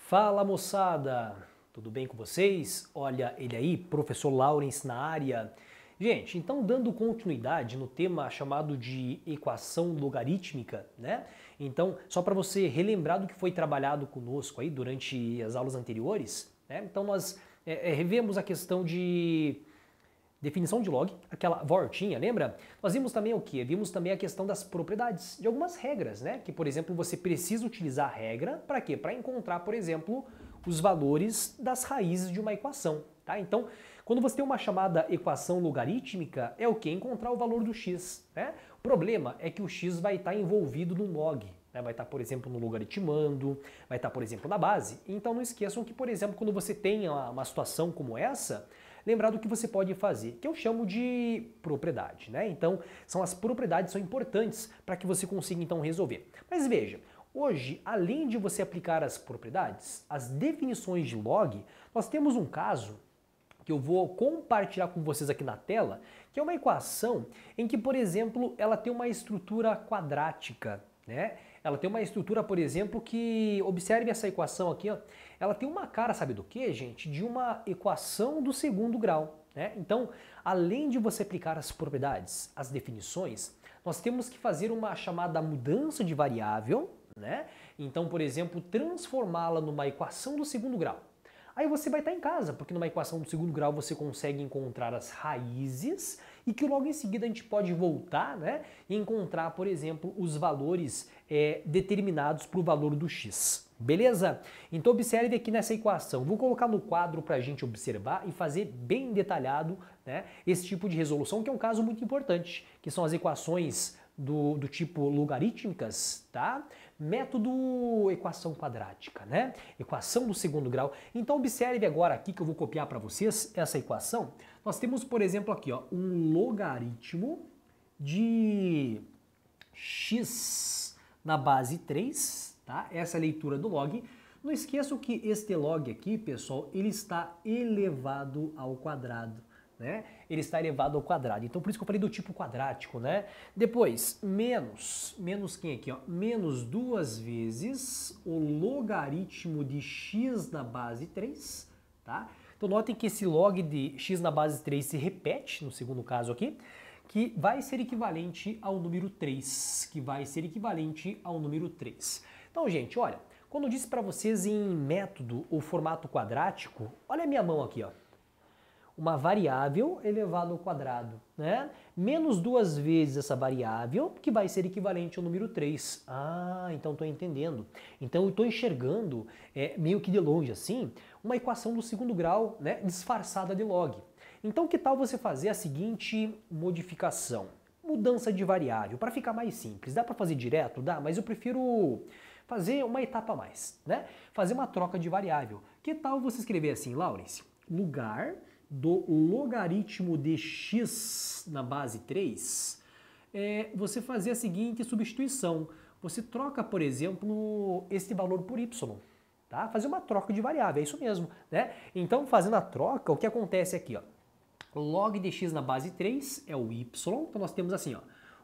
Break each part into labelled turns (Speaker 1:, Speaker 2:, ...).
Speaker 1: Fala moçada, tudo bem com vocês? Olha ele aí, professor Lawrence na área. Gente, então dando continuidade no tema chamado de equação logarítmica, né? Então, só para você relembrar do que foi trabalhado conosco aí durante as aulas anteriores, né? Então nós revemos a questão de definição de log, aquela voltinha, lembra? Nós vimos também o quê? Vimos também a questão das propriedades, de algumas regras, né? Que, por exemplo, você precisa utilizar a regra para quê? Para encontrar, por exemplo, os valores das raízes de uma equação, tá? Então, quando você tem uma chamada equação logarítmica, é o quê? Encontrar o valor do x, né? O problema é que o x vai estar envolvido num log, né? Vai estar, por exemplo, no logaritmando, vai estar, por exemplo, na base. Então, não esqueçam que, por exemplo, quando você tem uma situação como essa, lembrar do que você pode fazer, que eu chamo de propriedade, né? Então, as propriedades são importantes para que você consiga então resolver. Mas veja, hoje, além de você aplicar as propriedades, as definições de log, nós temos um caso que eu vou compartilhar com vocês aqui na tela, que é uma equação em que, por exemplo, ela tem uma estrutura quadrática, né? Ela tem uma estrutura, por exemplo, que, observe essa equação aqui, ó, ela tem uma cara, sabe do que, gente? De uma equação do segundo grau, né? Então, além de você aplicar as propriedades, as definições, nós temos que fazer uma chamada mudança de variável, né? Então, por exemplo, transformá-la numa equação do segundo grau. Aí você vai estar em casa, porque numa equação do segundo grau você consegue encontrar as raízes e que logo em seguida a gente pode voltar, né, e encontrar, por exemplo, os valores determinados para o valor do x. Beleza? Então observe aqui nessa equação. Vou colocar no quadro para a gente observar e fazer bem detalhado, né, esse tipo de resolução, que é um caso muito importante, que são as equações do tipo logarítmicas, tá? Método equação quadrática, né? Equação do segundo grau. Então observe agora aqui que eu vou copiar para vocês essa equação. Nós temos, por exemplo, aqui, ó, um logaritmo de x na base 3, tá? Essa é a leitura do log. Não esqueçam que este log aqui, pessoal, ele está elevado ao quadrado, né? Ele está elevado ao quadrado. Então, por isso que eu falei do tipo quadrático, né? Depois, menos quem aqui, ó? Menos 2 vezes o logaritmo de x na base 3, tá? Então, notem que esse log de x na base 3 se repete no segundo caso aqui, que vai ser equivalente ao número 3, Então, gente, olha, quando eu disse para vocês em método ou formato quadrático, olha a minha mão aqui, ó. Uma variável elevado ao quadrado, né? Menos 2 vezes essa variável, que vai ser equivalente ao número 3. Ah, então estou entendendo. Então eu estou enxergando, meio que de longe assim, uma equação do segundo grau, né, disfarçada de log. Então que tal você fazer a seguinte modificação? Mudança de variável, para ficar mais simples. Dá para fazer direto? Dá, mas eu prefiro fazer uma etapa a mais, né? Fazer uma troca de variável. Que tal você escrever assim, Lawrence? Lugar do logaritmo de x na base 3, você fazer a seguinte substituição. Você troca, por exemplo, esse valor por y, tá? Fazer uma troca de variável, é isso mesmo, né? Então, fazendo a troca, o que acontece aqui, ó? Log de x na base 3 é o y, então nós temos assim, ó,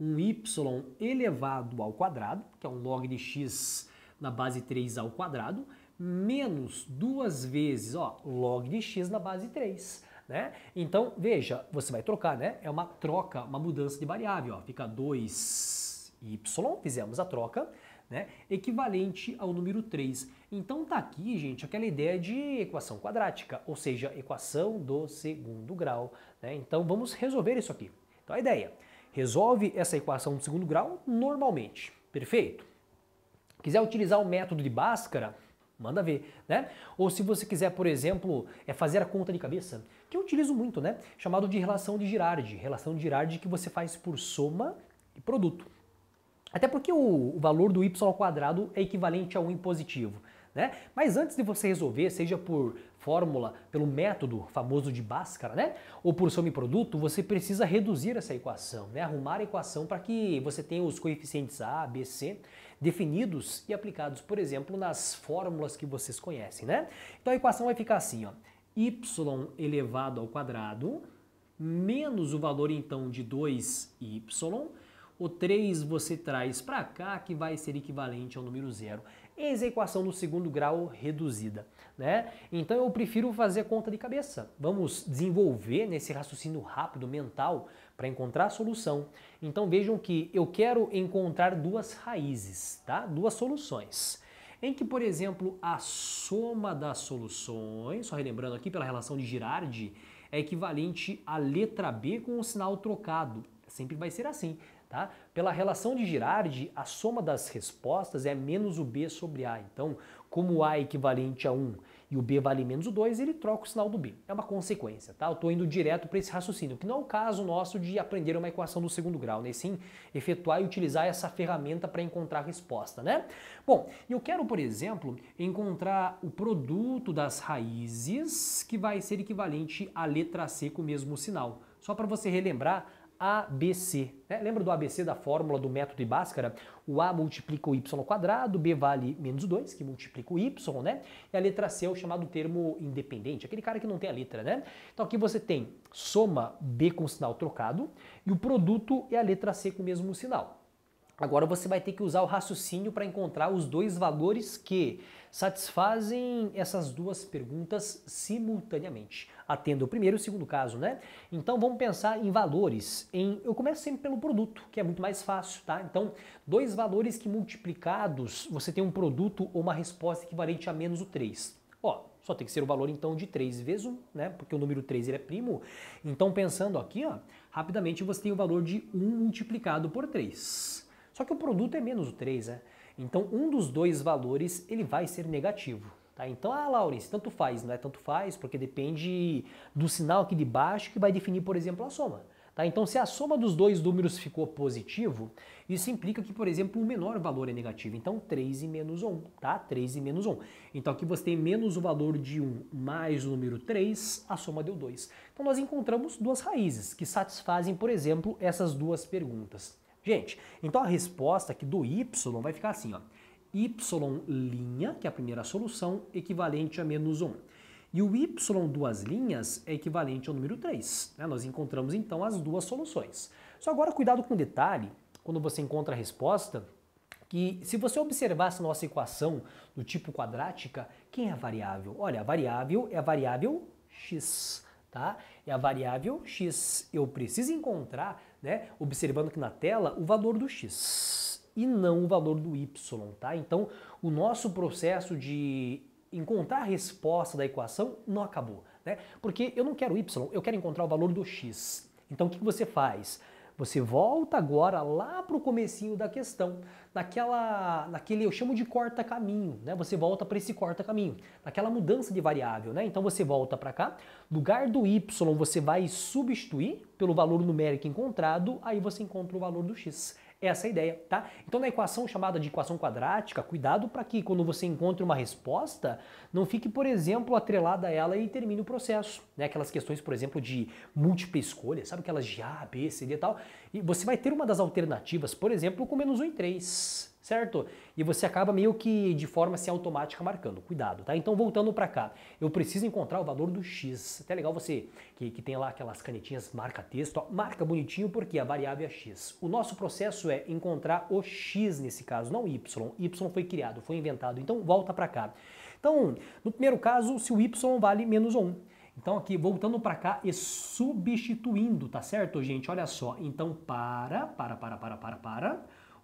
Speaker 1: um y elevado ao quadrado, que é um log de x na base 3 ao quadrado, menos 2 vezes, ó, log de x na base 3, né? Então, veja, você vai trocar, né? É uma troca, uma mudança de variável, ó. Fica 2y, fizemos a troca, né? Equivalente ao número 3. Então tá aqui, gente, aquela ideia de equação quadrática, ou seja, equação do segundo grau, né? Então vamos resolver isso aqui. Então a ideia, resolve essa equação do segundo grau normalmente, perfeito? Quiser utilizar o método de Bhaskara, manda ver, né? Ou se você quiser, por exemplo, fazer a conta de cabeça, que eu utilizo muito, né? Chamado de relação de Girardi. Relação de Girardi que você faz por soma e produto. Até porque o valor do y ao quadrado é equivalente a 1 positivo, né? Mas antes de você resolver, seja por fórmula, pelo método famoso de Bhaskara, né? Ou por soma e produto, você precisa reduzir essa equação, né? Arrumar a equação para que você tenha os coeficientes A, B, C definidos e aplicados, por exemplo, nas fórmulas que vocês conhecem, né? Então a equação vai ficar assim, ó, y elevado ao quadrado menos o valor então de 2y, o 3 você traz para cá, que vai ser equivalente ao número 0. Eis a equação do segundo grau reduzida, né? Então eu prefiro fazer a conta de cabeça. Vamos desenvolver nesse raciocínio rápido mental para encontrar a solução. Então vejam que eu quero encontrar duas raízes, tá? Duas soluções. Em que, por exemplo, a soma das soluções, só relembrando aqui pela relação de Girardi, é equivalente à letra B com o sinal trocado. Sempre vai ser assim, tá? Pela relação de Girardi, a soma das respostas é menos o B sobre A. Então, como o A é equivalente a 1 e o B vale menos o 2, ele troca o sinal do B. É uma consequência, tá? Eu estou indo direto para esse raciocínio, que não é o caso nosso de aprender uma equação do segundo grau, né? Sim, efetuar e utilizar essa ferramenta para encontrar a resposta, né? Bom, eu quero, por exemplo, encontrar o produto das raízes, que vai ser equivalente à letra C com o mesmo sinal. Só para você relembrar, ABC. Né? Lembra do ABC da fórmula do método de Bhaskara? O A multiplica o Y ao quadrado, B vale menos 2, que multiplica o Y, né? E a letra C é o chamado termo independente, aquele cara que não tem a letra, né? Então aqui você tem soma B com sinal trocado e o produto é a letra C com o mesmo sinal. Agora você vai ter que usar o raciocínio para encontrar os dois valores que satisfazem essas duas perguntas simultaneamente, atendo o primeiro e o segundo caso, né? Então vamos pensar em valores. Eu começo sempre pelo produto, que é muito mais fácil, tá? Então, dois valores que multiplicados você tem um produto ou uma resposta equivalente a menos o 3. Ó, só tem que ser o valor então de 3 vezes 1, né? Porque o número 3 ele é primo. Então pensando aqui, ó, rapidamente você tem o valor de 1 multiplicado por 3. Só que o produto é menos o 3, né? Então, um dos dois valores, ele vai ser negativo, tá? Então, Laurence, tanto faz, não é tanto faz, porque depende do sinal aqui de baixo que vai definir, por exemplo, a soma. Tá? Então, se a soma dos dois números ficou positivo, isso implica que, por exemplo, o menor valor é negativo. Então, 3 e menos 1, tá? 3 e menos 1. Então, aqui você tem menos o valor de 1 mais o número 3, a soma deu 2. Então, nós encontramos duas raízes que satisfazem, por exemplo, essas duas perguntas. Gente, então a resposta aqui do y vai ficar assim, ó. Y', que é a primeira solução, equivalente a menos 1. E o y duas linhas é equivalente ao número 3. Né? Nós encontramos então as duas soluções. Só agora cuidado com o detalhe, quando você encontra a resposta, que se você observar essa nossa equação do tipo quadrática, quem é a variável? Olha, a variável é a variável x. Tá? É a variável x. Eu preciso encontrar, né, observando aqui na tela, o valor do x e não o valor do y. Tá? Então, o nosso processo de encontrar a resposta da equação não acabou. Né? Porque eu não quero y, eu quero encontrar o valor do x. Então, o que você faz? Você volta agora lá para o comecinho da questão, naquele eu chamo de corta-caminho, né? Você volta para esse corta-caminho, naquela mudança de variável, né? Então você volta para cá, no lugar do y você vai substituir pelo valor numérico encontrado, aí você encontra o valor do x. Essa é a ideia, tá? Então na equação chamada de equação quadrática, cuidado para que quando você encontre uma resposta, não fique, por exemplo, atrelada a ela e termine o processo, né? Aquelas questões, por exemplo, de múltipla escolha, sabe aquelas de A, B, C, D e tal, e você vai ter uma das alternativas, por exemplo, com menos 1 e 3, certo? E você acaba meio que de forma assim automática marcando, cuidado, tá? Então voltando para cá, eu preciso encontrar o valor do x, até legal você que tem lá aquelas canetinhas marca-texto, marca bonitinho porque a variável é x. O nosso processo é encontrar o x nesse caso, não y. Y foi criado, foi inventado, então volta para cá. Então, no primeiro caso, se o y vale menos 1. Então aqui, voltando para cá e substituindo, tá certo, gente? Olha só, então para.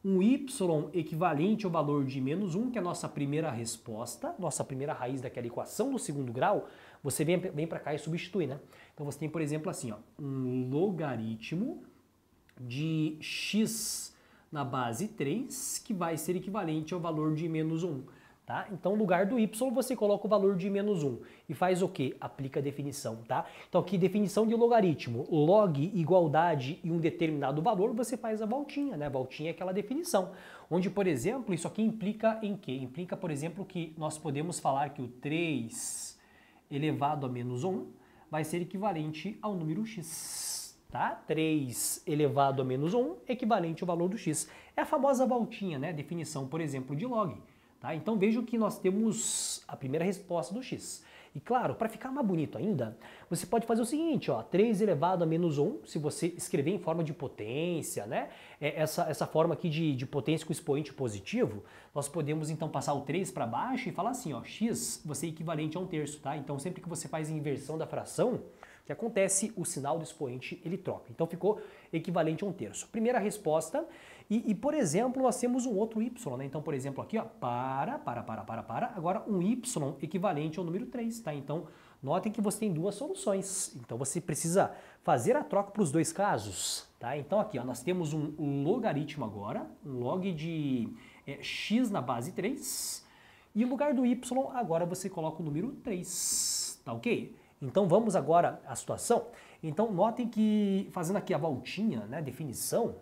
Speaker 1: Um y equivalente ao valor de menos 1, que é a nossa primeira resposta, nossa primeira raiz daquela equação do segundo grau, você vem para cá e substitui, né? Então você tem, por exemplo, assim, ó, um logaritmo de x na base 3, que vai ser equivalente ao valor de menos 1. Tá? Então, no lugar do y, você coloca o valor de menos 1 e faz o quê? Aplica a definição. Tá? Então, aqui, definição de logaritmo, log, igualdade e um determinado valor, você faz a voltinha, né? A voltinha é aquela definição, onde, por exemplo, isso aqui implica em quê? Implica, por exemplo, que nós podemos falar que o 3 elevado a menos 1 vai ser equivalente ao número x. Tá? 3 elevado a menos 1 equivalente ao valor do x. É a famosa voltinha, né? Definição, por exemplo, de log. Tá? Então vejam que nós temos a primeira resposta do x. E claro, para ficar mais bonito ainda, você pode fazer o seguinte, ó, 3 elevado a menos 1, se você escrever em forma de potência, né? Essa forma aqui de potência com expoente positivo, nós podemos então passar o 3 para baixo e falar assim, ó, x vai ser equivalente a 1/3, tá? Então sempre que você faz a inversão da fração, o que acontece? O sinal do expoente ele troca. Então ficou equivalente a 1/3. Primeira resposta. E, por exemplo, nós temos um outro y, né? Então, por exemplo, aqui, ó, agora um y equivalente ao número 3, tá? Então, notem que você tem duas soluções. Então, você precisa fazer a troca para os dois casos, tá? Então, aqui, ó, nós temos um logaritmo agora, um log de x na base 3, e no lugar do y, agora você coloca o número 3, tá ok? Então, vamos agora à situação. Então, notem que, fazendo aqui a voltinha, né, definição,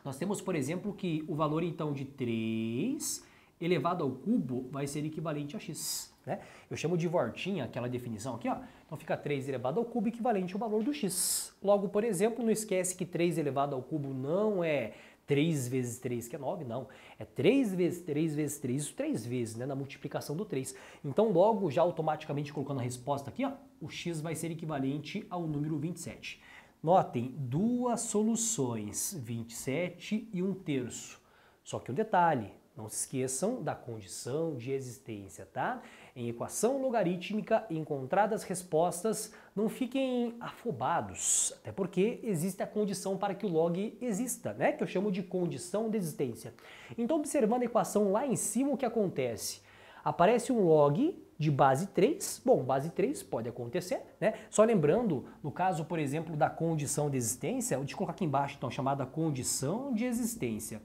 Speaker 1: nós temos, por exemplo, que o valor então de 3 elevado ao cubo vai ser equivalente a x, né? Eu chamo de voltinha aquela definição aqui, ó. Então fica 3 elevado ao cubo equivalente ao valor do x. Logo, por exemplo, não esquece que 3 elevado ao cubo não é 3 vezes 3, que é 9, não. É 3 vezes 3 vezes 3, isso 3 vezes, né, na multiplicação do 3. Então, logo, já automaticamente colocando a resposta aqui, ó, o x vai ser equivalente ao número 27. Notem, duas soluções, 27 e 1/3. Só que um detalhe, não se esqueçam da condição de existência, tá? Em equação logarítmica, encontradas respostas, não fiquem afobados, até porque existe a condição para que o log exista, né? Que eu chamo de condição de existência. Então, observando a equação lá em cima, o que acontece? Aparece um log de base 3, bom, base 3 pode acontecer, né? Só lembrando, no caso, por exemplo, da condição de existência, eu vou te colocar aqui embaixo, então, chamada condição de existência.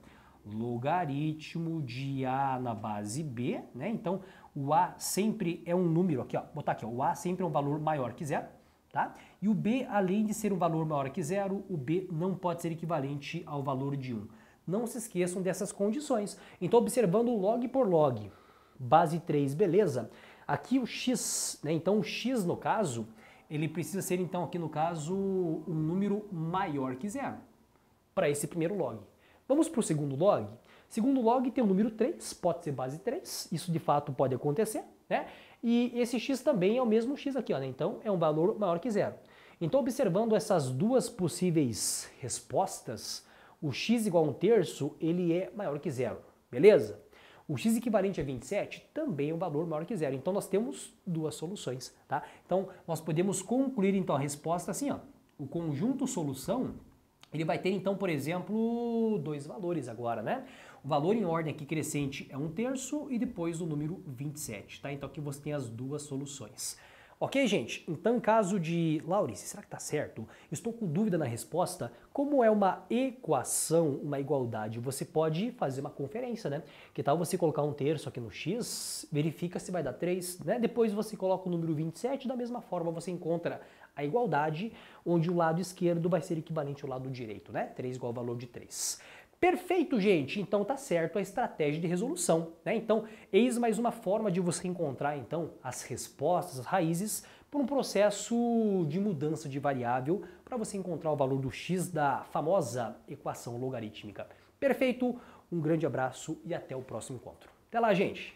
Speaker 1: Logaritmo de A na base B, né? Então, o A sempre é um número, aqui, ó, botar aqui, ó, o A sempre é um valor maior que zero, tá? E o B, além de ser um valor maior que zero, o B não pode ser equivalente ao valor de 1. Não se esqueçam dessas condições. Então, observando log por log, base 3, beleza? Aqui o x, né? Então o x no caso, ele precisa ser então aqui no caso um número maior que zero para esse primeiro log. Vamos para o segundo log? Segundo log tem o número 3, pode ser base 3, isso de fato pode acontecer, né? E esse x também é o mesmo x aqui, ó, né? Então é um valor maior que zero. Então observando essas duas possíveis respostas, o x igual a 1/3, ele é maior que zero, beleza? O x equivalente a 27 também é um valor maior que zero. Então nós temos duas soluções, tá? Então nós podemos concluir então a resposta assim, ó. O conjunto solução, ele vai ter então, por exemplo, dois valores agora, né? O valor em ordem aqui crescente é 1/3 e depois o número 27, tá? Então aqui você tem as duas soluções. Ok, gente? Então, em caso de... Laurice, será que tá certo? Eu estou com dúvida na resposta. Como é uma equação, uma igualdade, você pode fazer uma conferência, né? Que tal você colocar 1/3 aqui no x, verifica se vai dar 3, né? Depois você coloca o número 27, da mesma forma você encontra a igualdade, onde o lado esquerdo vai ser equivalente ao lado direito, né? 3 igual ao valor de 3. Perfeito, gente! Então tá certo a estratégia de resolução, né? Então, eis mais uma forma de você encontrar, então, as respostas, as raízes, por um processo de mudança de variável para você encontrar o valor do x da famosa equação logarítmica. Perfeito, um grande abraço e até o próximo encontro. Até lá, gente!